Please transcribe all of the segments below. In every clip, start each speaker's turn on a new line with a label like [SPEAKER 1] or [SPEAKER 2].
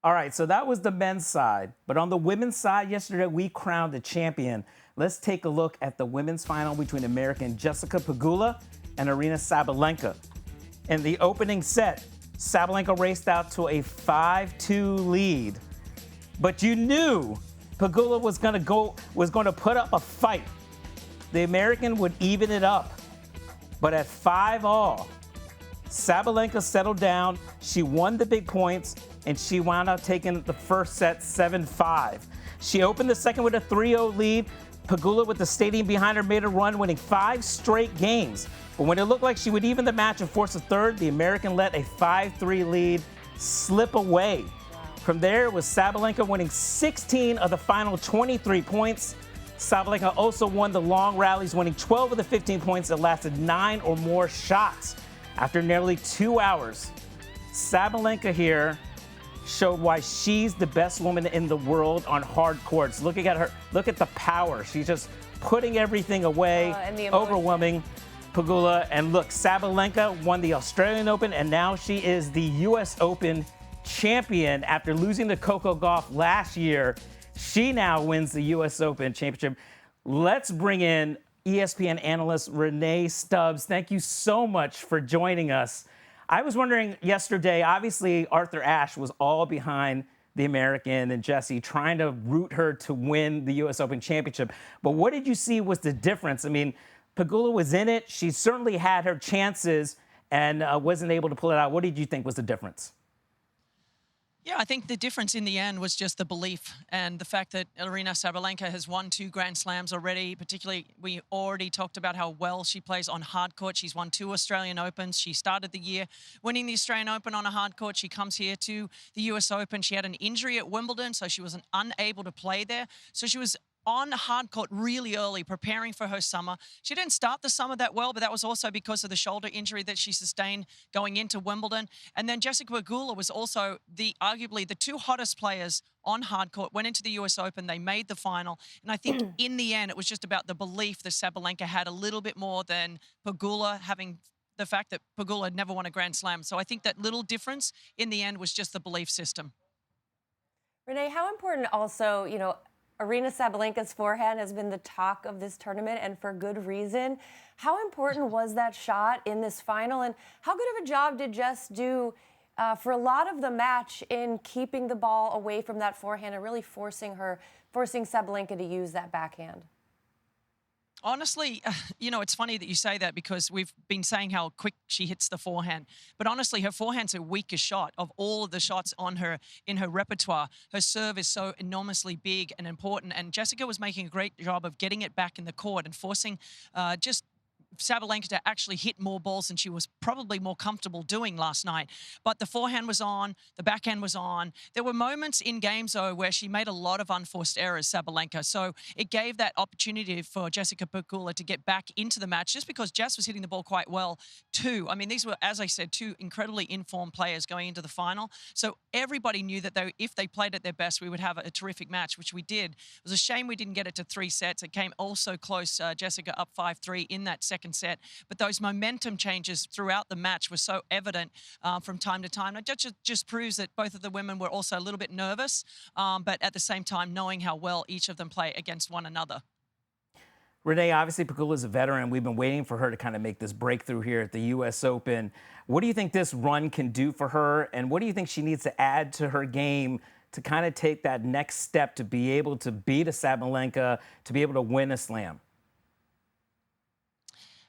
[SPEAKER 1] All right, so that was the men's side. But on the women's side, yesterday we crowned the champion. Let's take a look at the women's final between American Jessica Pegula and Aryna Sabalenka. In the opening set, Sabalenka raced out to a 5-2 lead. But you knew Pegula was going to put up a fight. The American would even it up. But at 5-all, Sabalenka settled down. She won the big points, and she wound up taking the first set 7-5. She opened the second with a 3-0 lead. Pegula, with the stadium behind her, made a run, winning 5 straight games. But when it looked like she would even the match and force a third, the American let a 5-3 lead slip away. From there, it was Sabalenka winning 16 of the final 23 points. Sabalenka also won the long rallies, winning 12 of the 15 points that lasted 9 or more shots. After nearly 2 hours, Sabalenka here showed why she's the best woman in the world on hard courts. Looking at her, look at the power. She's just putting everything away, overwhelming Pegula. And look, Sabalenka won the Australian Open, and now she is the U.S. Open champion after losing to Coco Gauff last year. She now wins the U.S. Open championship. Let's bring in ESPN analyst Renee Stubbs. Thank you so much for joining us. I was wondering yesterday, obviously Arthur Ashe was all behind the American and Jessie, trying to root her to win the U.S. Open championship. But what did you see was the difference? I mean, Pegula was in it. She certainly had her chances and wasn't able to pull it out. What did you think was the difference?
[SPEAKER 2] Yeah, I think the difference in the end was just the belief and the fact that Aryna Sabalenka has won 2 Grand Slams already. Particularly, we already talked about how well she plays on hard court. She's won 2 Australian Opens. She started the year winning the Australian Open on a hard court. She comes here to the US Open. She had an injury at Wimbledon, so she was unable to play there. So she was on hard court really early, preparing for her summer. She didn't start the summer that well, but that was also because of the shoulder injury that she sustained going into Wimbledon. And then Jessica Pegula was also arguably the 2 hottest players on hard court, went into the US Open, they made the final. And I think in the end, it was just about the belief that Sabalenka had a little bit more than Pegula, having the fact that Pegula had never won a Grand Slam. So I think that little difference in the end was just the belief system.
[SPEAKER 3] Renee, how important also, Aryna Sabalenka's forehand has been the talk of this tournament, and for good reason. How important was that shot in this final, and how good of a job did Jess do for a lot of the match in keeping the ball away from that forehand and really forcing Sabalenka to use that backhand?
[SPEAKER 2] Honestly, it's funny that you say that because we've been saying how quick she hits the forehand. But honestly, her forehand's her weakest shot of all of the shots in her repertoire. Her serve is so enormously big and important. And Jessica was making a great job of getting it back in the court and forcing just Sabalenka to actually hit more balls than she was probably more comfortable doing last night. But the forehand was on, the backhand was on. There were moments in games, though, where she made a lot of unforced errors, Sabalenka. So it gave that opportunity for Jessica Pegula to get back into the match just because Jess was hitting the ball quite well, too. I mean, these were, as I said, 2 incredibly informed players going into the final. So everybody knew that if they played at their best, we would have a terrific match, which we did. It was a shame we didn't get it to 3 sets. It came also close, Jessica up 5-3 in that second set. But those momentum changes throughout the match were so evident from time to time. It just proves that both of the women were also a little bit nervous, but at the same time knowing how well each of them play against one another.
[SPEAKER 1] Renee, obviously Pegula is a veteran. We've been waiting for her to kind of make this breakthrough here at the U.S. Open. What do you think this run can do for her? And what do you think she needs to add to her game to kind of take that next step to be able to beat a Sabalenka, to be able to win a slam?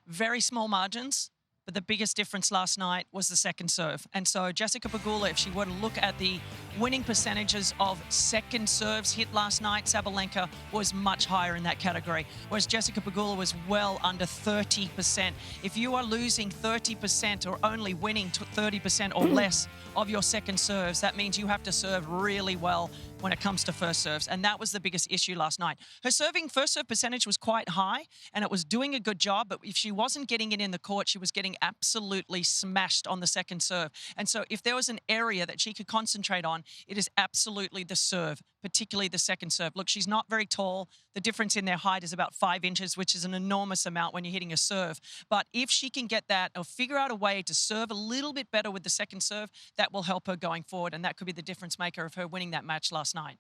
[SPEAKER 2] Very small margins, but the biggest difference last night was the second serve. And so Jessica Pegula, if she were to look at the winning percentages of second serves hit last night, Sabalenka was much higher in that category, whereas Jessica Pegula was well under 30%. If you are losing 30% or only winning 30% or less of your second serves, that means you have to serve really well when it comes to first serves. And that was the biggest issue last night. Her first serve percentage was quite high and it was doing a good job, but if she wasn't getting it in the court, she was getting getting absolutely smashed on the second serve. And so if there was an area that she could concentrate on, it is absolutely the serve, particularly the second serve. Look, she's not very tall. The difference in their height is about 5 inches, which is an enormous amount when you're hitting a serve. But if she can get that or figure out a way to serve a little bit better with the second serve, that will help her going forward. And that could be the difference maker of her winning that match last night.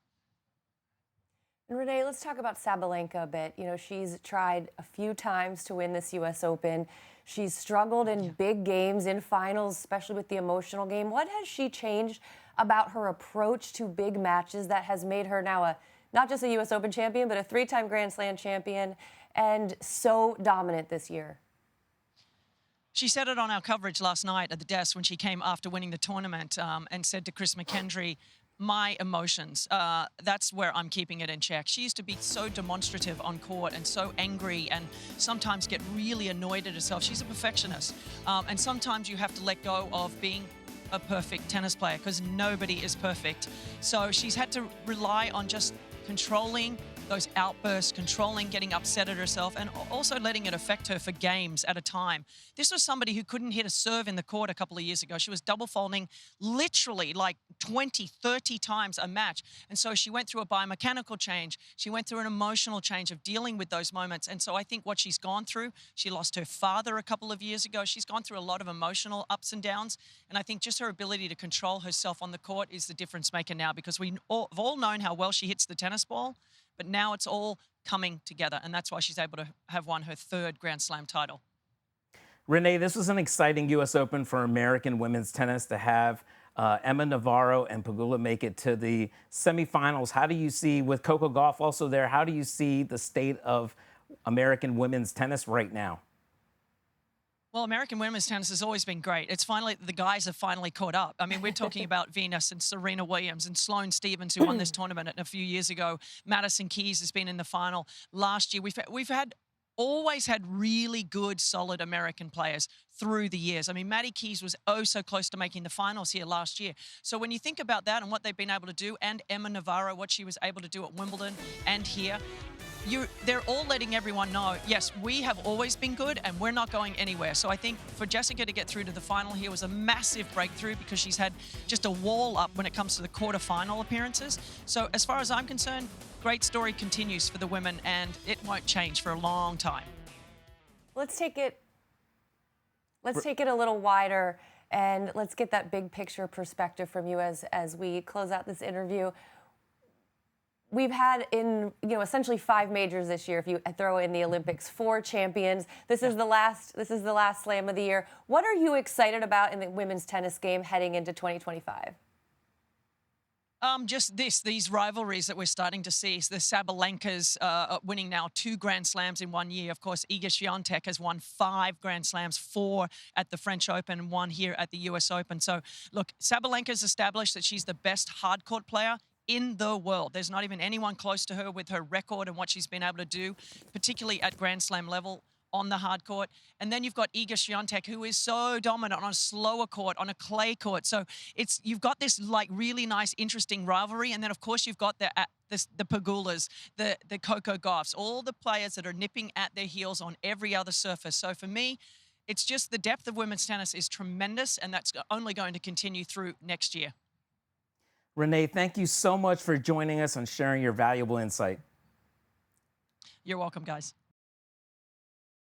[SPEAKER 3] And Renee, let's talk about Sabalenka a bit. You know, she's tried a few times to win this U.S. Open. She's struggled in big games, in finals, especially with the emotional game. What has she changed about her approach to big matches that has made her now not just a U.S. Open champion, but a 3-time Grand Slam champion and so dominant this year?
[SPEAKER 2] She said it on our coverage last night at the desk when she came after winning the tournament and said to Chris McKendry, my emotions, that's where I'm keeping it in check. She used to be so demonstrative on court and so angry and sometimes get really annoyed at herself. She's a perfectionist. And sometimes you have to let go of being a perfect tennis player because nobody is perfect. So she's had to rely on just controlling those outbursts, controlling getting upset at herself, and also letting it affect her for games at a time. This was somebody who couldn't hit a serve in the court a couple of years ago. She was double faulting literally like 20, 30 times a match. And so she went through a biomechanical change. She went through an emotional change of dealing with those moments. And so I think what she's gone through, she lost her father a couple of years ago. She's gone through a lot of emotional ups and downs. And I think just her ability to control herself on the court is the difference maker now, because we've all known how well she hits the tennis ball. But now it's all coming together, and that's why she's able to have won her 3rd Grand Slam title.
[SPEAKER 1] Renee, this was an exciting U.S. Open for American women's tennis to have Emma Navarro and Pegula make it to the semifinals. How do you see, with Coco Gauff also there, how do you see the state of American women's tennis right now?
[SPEAKER 2] Well, American women's tennis has always been great. It's finally, the guys have finally caught up. I mean, we're talking about Venus and Serena Williams and Sloane Stephens, who won this tournament a few years ago. Madison Keys has been in the final last year. We've always had really good, solid American players through the years. I mean, Maddie Keys was so close to making the finals here last year. So when you think about that and what they've been able to do, and Emma Navarro, what she was able to do at Wimbledon and here, they're all letting everyone know, yes, we have always been good and we're not going anywhere. So I think for Jessica to get through to the final here was a massive breakthrough, because she's had just a wall up when it comes to the quarterfinal appearances. So as far as I'm concerned, great story continues for the women, and it won't change for a long time.
[SPEAKER 3] Let's take it a little wider, and let's get that big picture perspective from you as we close out this interview. We've had essentially 5 majors this year. If you throw in the Olympics, 4 champions. This is the last slam of the year. What are you excited about in the women's tennis game heading into 2025?
[SPEAKER 2] Just these rivalries that we're starting to see. The Sabalenkas winning now 2 Grand Slams in 1 year. Of course, Iga Swiatek has won 5 Grand Slams, 4 at the French Open and 1 here at the US Open. So, look, Sabalenka's established that she's the best hardcourt player in the world. There's not even anyone close to her with her record and what she's been able to do, particularly at Grand Slam level on the hard court. And then you've got Iga Swiatek, who is so dominant on a slower court, on a clay court. So you've got this like really nice, interesting rivalry. And then of course you've got the Pegulas, the Coco Gauffs, all the players that are nipping at their heels on every other surface. So for me, it's just the depth of women's tennis is tremendous, and that's only going to continue through next year.
[SPEAKER 1] Renee, thank you so much for joining us and sharing your valuable insight.
[SPEAKER 2] You're welcome, guys.